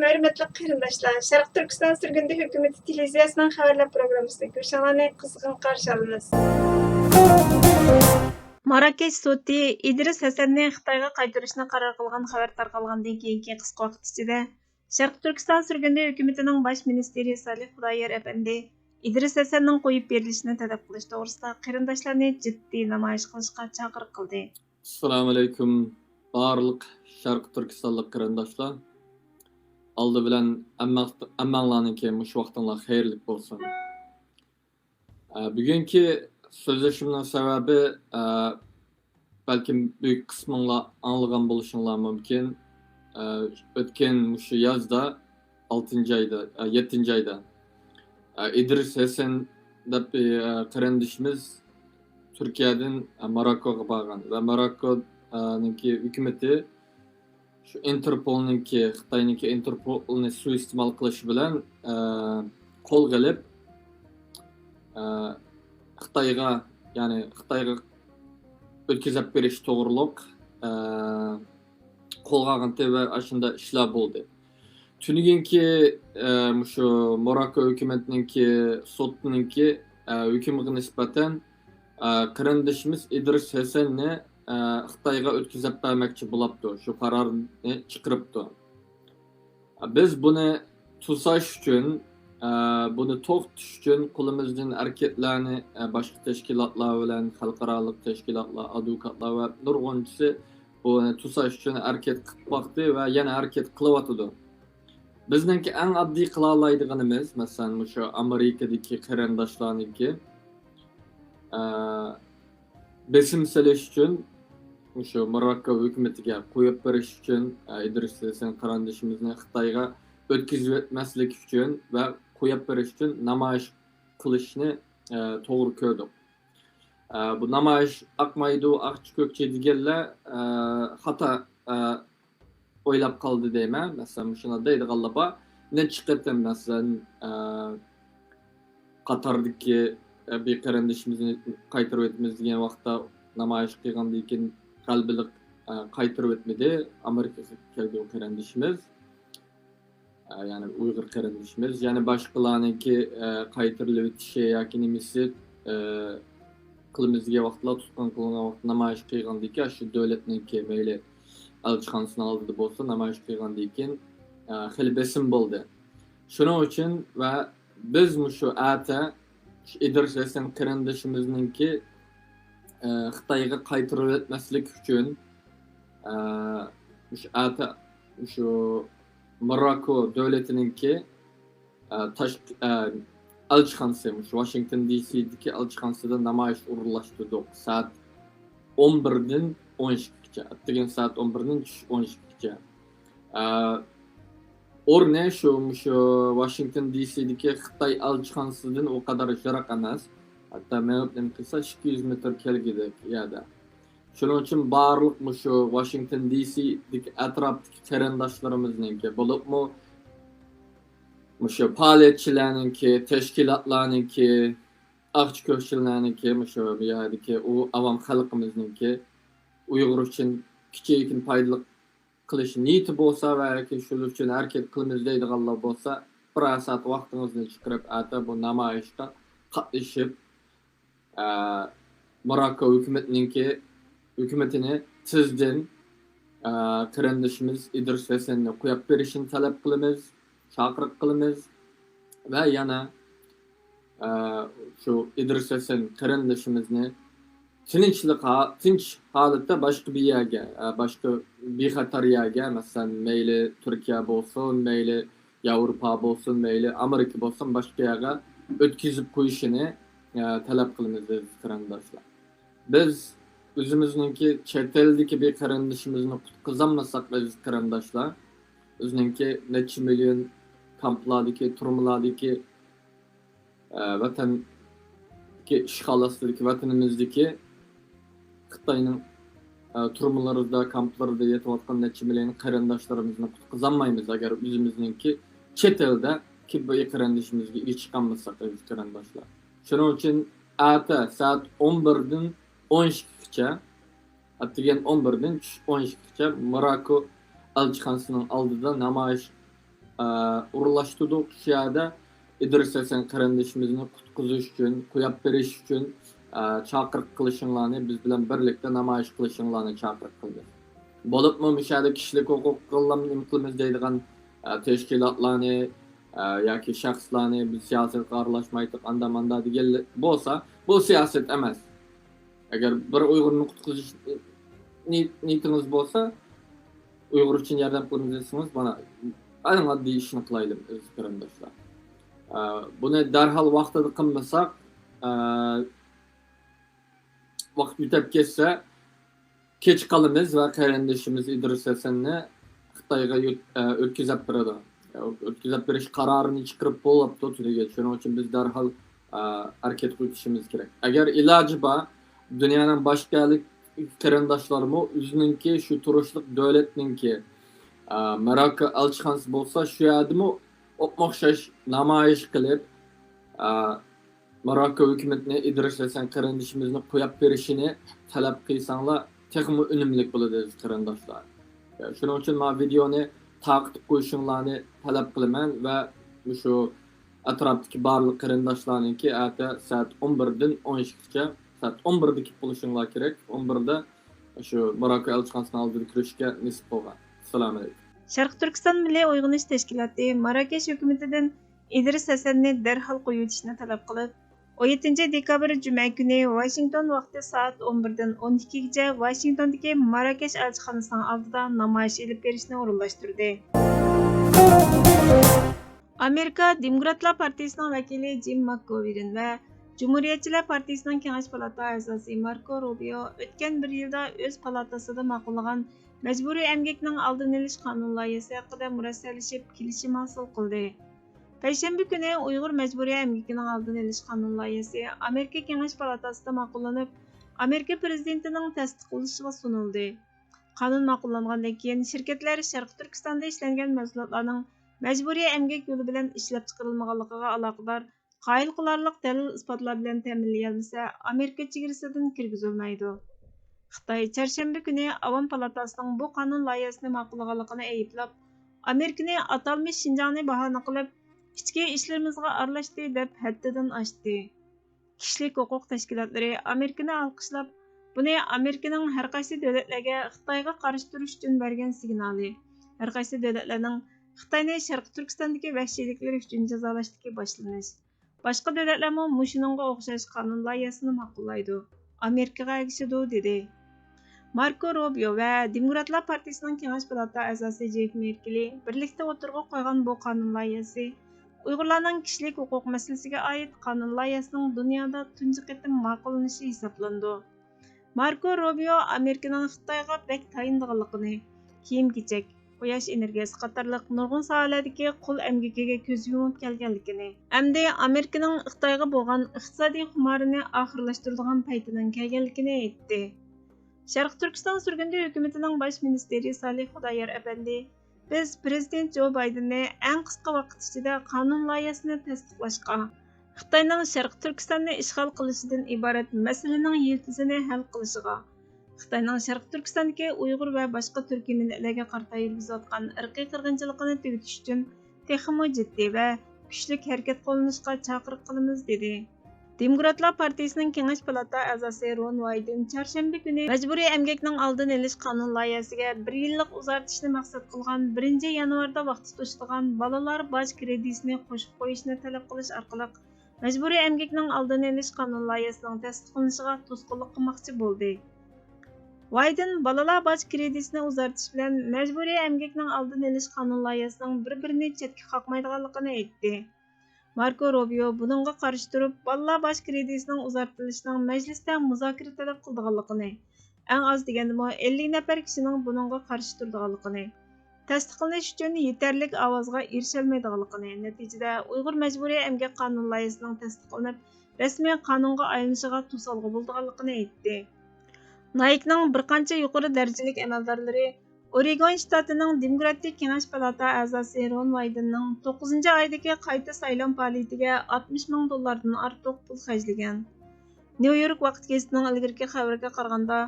Hürmetli qarindoshlar, Sharq Turkiston Surgundi hukumati televiziyasining xabarlar programmasida ko'rishinglarni qizg'in qarshi olamiz. Marrakesh sudi İdris Hasanni Xitoyga qaytarishni qaror qilgan xabar tarqalgandan keyingi qisqa vaqt ichida Sharq Turkiston Surgundi hukumatining bosh ministri Salih Xudoyer apandi İdris Hasanning qo'yib berilishini talab qilish to'g'risida qarindoshlarni jiddiy namoyish qilishga chaqiriq qildi. Assalamu alaykum barliq Sharq Turkistonlik qarindoshlar. Aldı bilan ammanglarniki mush vaqtinglar xayrli bo'lsin. Bugungi so'zlashimning sababi balkim büyük qisminglar anglagan bo'lishinglar mumkin. O'tgan mush yozda 6-oyda 7-oyda İdris Hasan deb qarindishimiz Türkiye'den Marokko'ga borgan ve Marokko'ningki hukumati şu Interpol'ninki Xitoyninki Interpol'ni suiiste'mol qilish bilan qo'l qilib Xitoyga o'tkazib berish to'g'riliq qo'lga olindi va shunda ishlar bo'ldi. Tunugunki şu Marokko hukumatininki sudninki hukmiga nisbatan qarindishimiz İdris Hasanni Xitoyga o'tkazib bermoqchi bo'libdi. Shu qarorni chiqaribdi. Biz buni to'sash uchun, buni to'xtatish uchun qo'limizdan harakatlarni boshqa tashkilotlar bilan, xalqaro tashkilotlar, advokatlar va nurg'unchisi buni to'sash uchun harakat qilib boqdi va yana harakat qilyotdi. Bizningki eng oddiy qila oladiganimiz, masalan, shu Amerikadagi qarindoshlarniki besim silish uchun şu Marokko hukumatiga qo'yib berish uchun İdris Hasan qarindishimizni Xitoyga o'tkazib etmaslik uchun va qo'yib berish uchun namoyish qilishni to'g'ri ko'rdik. Bu namoyish aqmaydi, aqchi ko'kchi deganlar xato o'ylab qoldi deyman. Masalan, shuna deydiganlar bor. Necha qatam masalan Qatardagi bir qarindishimizni qaytarib etmiz degan vaqtda namoyish qilgandan keyin qalbilik qaytarib etmedi. Amerikaga keldi o qarindishimiz. Yani Uyg'ur qarindishimiz, yani boshqalarniki qaytarilib etishi yoki nimasi qilimizga vaqtlar tutgan qilingan vaqt namoyish qilgandan keyin shu davlatniki mayli elchixonasini oldida bo'lsa namoyish qilgandan keyin xil besim bo'ldi. Shuning uchun va biz shu ata İdris Hasan qarindishimizningki Xitoyga qaytarib etmaslik uchun şu Marokko davlatininki elchixonasi, Washington DC'dagi elchixonasida namoyish o'rinlashtirdik. Soat 11dan 12gacha, degan soat 11dan 12gacha. Orne şu Washington DC'deki Xitoy elchixonasidan o kadar yiroq emas. Hatta menimcha qilsa 200 metr kelgidek yerda. Shuning uchun barliq şu Washington DC'deki atrofdagi qarindoshlarimizninki bo'libmi şu faoliyatchilarninki, tashkilotlarninki, aqchi ko'kchilarninki, şu yerdagi u avam xalqimizningki Uyg'ur uchun kichik foydali qilish niyati bo'lsa va yoki shuning uchun harakat qilamiz deydiganlar bo'lsa, bir soat vaqtingizni chiqarib ata bu namoyishda qatnashib Marokko hukumatini tezdan qarindishimiz İdris Hasanni qo'yib berishini talab qilamiz, chaqiriq qilamiz va yana shu İdris Hasan qarindishimizni tinch holatda boshqa bir yerga, boshqa bexatar yerga, masalan, mayli Turkiya bo'lsin, mayli Yevropa bo'lsin, mayli Amerika bo'lsin, boshqa yerga o'tkazib qo'yishini talab qilamiz qarindoshlar. Biz o'zimizningki chet eldagi bir qarindishimizni qutqizolmasak aziz qarindoshlar, o'zininki necha million kamplardagi, turmalardagi vatandagi ishg'ol ostidagi vatanimizdagi Xitoyning turmalarida, kamplarida yetayotgan necha million qarindoshlarimizni qutqizolmaymiz agar o'zimizningki chet elda bir qarindishimizga ega chiqolmasak aziz qarindoshlar. Shuning uchun ata soat 11dan 12gacha, atgan 11dan 12gacha Marokko elchixonasining oldida namoyish uğurlaştırdık şu yerda İdris Hasan qarindishimizni qutqizish uchun, qo'yib berish uchun chaqiriq qilishinglarni biz bilan birlikda namoyish qilishinglarni chaqiriq qildik. Bo'libmi o'sha yerda kishilik huquqlarni nima qilamiz deydigan tashkilotlarni yoki shaxslarni biz siyosatga aralashmaydik anda-manda degan bo'lsa, bu siyoset emas. Agar bir Uyg'urni qutqizish niyatingiz bo'lsa, Uyg'ur uchun yordam qilamiz desangiz, mana eng oddiy ishni qilaylik o'z qarindoshlar. Buni darhol vaqtida qilmasak, vaqt o'tib ketsa, kech qolamiz va qarindishimiz Idris Hasanni Xitoyga o'tkazib beradi. O'tkazib berish qarorini chiqarib bo'libdi tugaga. Shuning uchun biz darhol harakat qilishimiz kerak. Agar iloji bor, dunyoning boshqa qarindoshlarimo o'zininki shu turishlik davlatninki Maroko elchixonasi bo'lsa, shu yerdami o'xshash namoyish qilib Maroko hukumatini Idris Hasan qarindishimizni qo'yib berishini talab qilsanglar, texmi unumli bo'ladi qarindoshlar. Shuning uchun men videoni taqib qo'yishinglarni talab qilaman va shu atrofdagi barliq qarindoshlarningki ata soat 11 dan 12gacha, soat 11 da kelib bo'lishinglar kerak. 11 da shu Maroko elchixonasining oldida kurashga nisb bo'lgan. Assalomu alaykum. Sharq Turkiston Milliy Uyg'unish Tashkiloti Marokash hukumatidan İdris Hasanni darhol qo'yishni talab qilib, 17 dekabr juma kuni Washington vaqti soat 11 dan 12 gacha Washingtondagi Marokash elchixonasining oldida namoyish olib berishni o'rinlashtirdi. Amerika Demokratlar partiyasining vakili Jim McGovern va Cumhuriyetçiler partiyasining Kengash palata a'zosi Marco Rubio o'tgan bir yilda o'z palatasida ma'qullagan majburiy emgakning oldini olish qonun loyihasi haqida murassallashib kelishim hosil qildi. Payshanba kuni Uyg'ur majburiy emgakining oldini olish qonun loyihasi Amerika Kengash palatasida ma'qullanib, Amerika prezidentining tasdiqlashiga sunildi. Qonun ma'qullangandan keyin shirkatlar Sharq Turkistonda ishlangan mahsulotlarning majburiy emgak yo'li bilan ishlab chiqarilmaganligiga aloqador qoyil qilarliq dalil isbotlar bilan ta'minlayolmasa, Amerika chegarasidan kirgizilmaydi. Xitoy chorshanba kuni Avom palatasining bu qonun loyihasini ma'qullaganligini ayblab, Amerikani atalmish Shinjongni bahona qilib, ichki ishlarimizga aralashdi deb haddidan oshdi. Kishilik huquq tashkilotlari Amerikani olqishlab, buni Amerikaning har qaysi davlatlarga Xitoyga qarshi turish uchun bergan signali. Har qaysi davlatlarning Xitoyni Sharq Turkistondagi vahshiyliklar uchun jazolashdagi boshlanish. Boshqa davlatlar ham shuningga o'xshash qonun loyihasini ma'qullaydi. Amerikaga ergashadi dedi. Marco Rubio va Demokratlar partiyasining Kengash palata a'zosi Jeff Merkeli birlikda o'tirg'a qo'ygan bu qonun loyihasi Uyg'urlarning kishilik huquq masalasiga oid qonun loyihasining dunyoda tunji qatim ma'qullanishi hisoblandi. Marco Rubio Amerikaning Xitoyga bek tayindiganligini, kiyim-kechak, quyosh energiyasi qatorliq nurg'un sohalardagi qo'l emgakiga ko'z yumib kelganligini, hamda Amerikaning Xitoyga bo'lgan iqtisodiy xumorini oxirlashtiradigan paytidan kelganligini aytdi. Sharq Turkiston surgundi hukumatining bosh ministri Salih Xudoyor Efendi, biz prezident Joe Bidenni eng qisqa vaqt ichida qonun loyihasini tasdiqlashga, Xitoyning Sharq Turkistonni ishg'ol qilishidan iborat masalaning yiltizini hal qilishiga, Xitoyning Sharq Turkistondagi Uyg'ur va boshqa turkiy millatlarga qarata yurgizayotgan irqiy qirg'inchilikni tugatish uchun texmo jiddiy va kuchli harakat qo'llanishga chaqiriq qilamiz dedi. Demokratlar partiyasining Kengash palata a'zosi Ron Wyden chorshanba kuni majburiy emgakning oldini olish qonun loyihasiga 1 yillik uzartishni maqsad qilgan 1 yanvarda vaqt tutishdigan bolalar boj kreditini qo'shib qo'yishni talab qilish orqali majburiy emgakning oldini olish qonun loyihasining tasdiqlanishiga to'sqinlik qilmoqchi bo'ldi. Wyden bolalar boj kreditini uzartish bilan majburiy emgakning oldini olish qonun loyihasining bir-birini chetga qoqmaydiganligini aytdi. Marco Rubio buningga qarshi turib, bolalar boj kreditining uzartilishining majlisda muzokara talab qildiganligini, eng oz degandimi 50 nafar kishining buningga qarshi turdiganligini, tasdiqlanish uchun yetarlik ovozga erisholmaydiganligini, natijada Uyg'ur majburiy emgak qonun loyihasining tasdiqlanib, rasmiy qonunga aylanishiga to'salg'i bo'lganligini aytdi. Naikning bir qancha yuqori darajalik amaldorlari Oregon shtatining Demokratik Kengash palata a'zosi Ron Wydenning 9-oydagi qayta saylov faoliyatiga $60,000 dan ortiq pul xarjlagan. New York vaqt gazetining ilgirki xabariga qaraganda,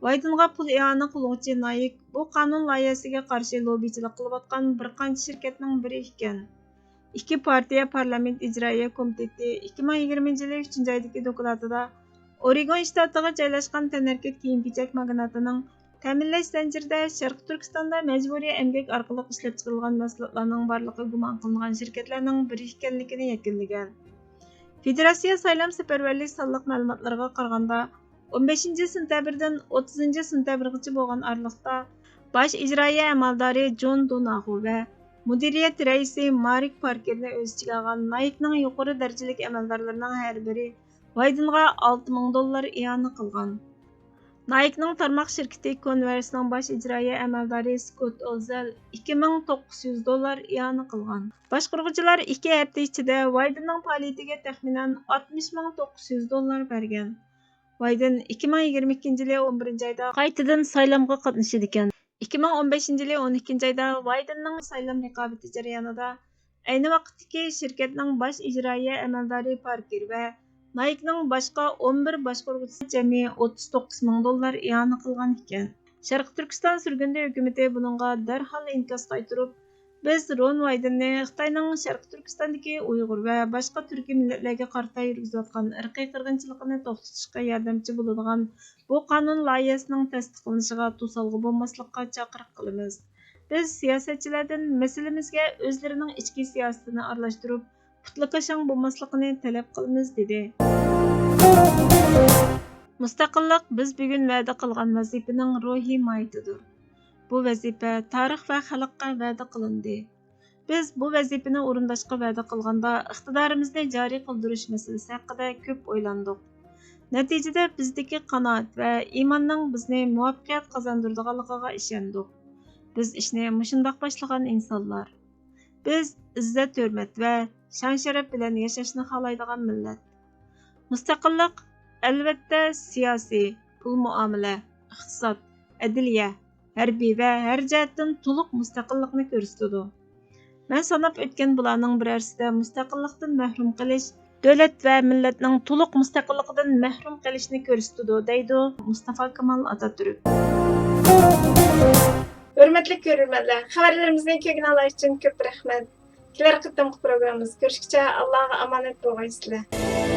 Bidenga pul i'ona qiluvchi Nike bu qonun loyihasiga qarshi lobbichilik qilayotgan bir qancha shirkatning biri ekan. İki partiya parlament icroiya komiteti 2020 yılı 3. aydaki dokladida Oregon ştatiga joylashgan tanarkit kiyim-kechak magnatining ta'minlash zanjirida Sharq Turkistonda majburiy emgak orqali ishlab chiqarilgan mahsulotlarning borligi gumon qilingan shirkatlarning biri ekanligini yakunlagan. Federatsiya saylam safarbarlik sonliq ma'lumotlariga qaraganda 15 sentyabrdan 30 sentyabrgacha bo'lgan aralıqda bosh ijroiya amaldori Jon Donahu va mudiriyat raisi Mark Parkerni o'z ichiga olgan Nike'ning yuqori darajalik amaldorlarining har biri Bidenga $6,000 i'ona qilgan. Nike'ning tarmoq shirkati Converse'ning bosh ijroiya amaldori Scott Ozel $2,900 i'ona qilgan. Boshqaruvchilar 2 hafta ichida Bidenning faoliyatiga taxminan $60,900 bergan. Biden 2022 yılı 11 ayda qaytadan saylamga qatnashadi ekan. 2015 yılı 12 ayda Bidenning saylam raqobati jarayonida ayni vaqtdagi shirkatning bosh ijroiya amaldori Parker va Nike'ning boshqa 11 boshqaruvchisi jami $39,000 i'ona qilgan ekan. Sharq Turkiston surgundi hukumati buningga darhol inkos qaytarib, biz Ron Bidenni Xitoyning Sharq Turkistondagi Uyg'ur va boshqa turkiy millatlarga qarata yurgizayotgan irqiy qirg'inchilikni to'xtatishga yordamchi bo'ladigan bu qonun loyihasining tasdiqlanishiga to'salg'i bo'lmaslikka chaqiriq qilamiz. Biz siyosatchilardan masalamizga o'zlarining ichki siyosatini aralashtirib, putlakashang bo'lmasligini talab qilamiz dedi. Mustaqillik biz bugun va'da qilgan vazifaning ruhiy mohiyatidir. Bu vazifa tarix va xalqqa va'da qilindi. Biz bu vazifani o'rindashga va'da qilganda iqtidorimizni joriy qildirish masalasi haqida ko'p o'ylandik. Natijada bizdagi qanoat va iymonning bizni muvaffaqiyat qozondiradiganligiga ishondik. Biz ishni mushundoq boshlagan insonlar. Biz izzat hurmat va shon-sharaf bilan yashashni xohlaydigan millat. Mustaqillik albatta siyosiy, pul muomala, iqtisod, adliya, harbiy va har jihatdan to'liq mustaqillikni ko'rsatadi. Men sanab o'tgan bularning birasida mustaqillikdan mahrum qilish, davlat va millatning to'liq mustaqilligidan mahrum qilishni ko'rsatadi, deydi Mustafa Kemal Atatürk. Hurmatli ko'ruvchilar, xabarlarimizni ko'rganlar uchun ko'p rahmat. Kelar qitimli programmamiz ko'rishguncha Allohga omonat bo'linglar.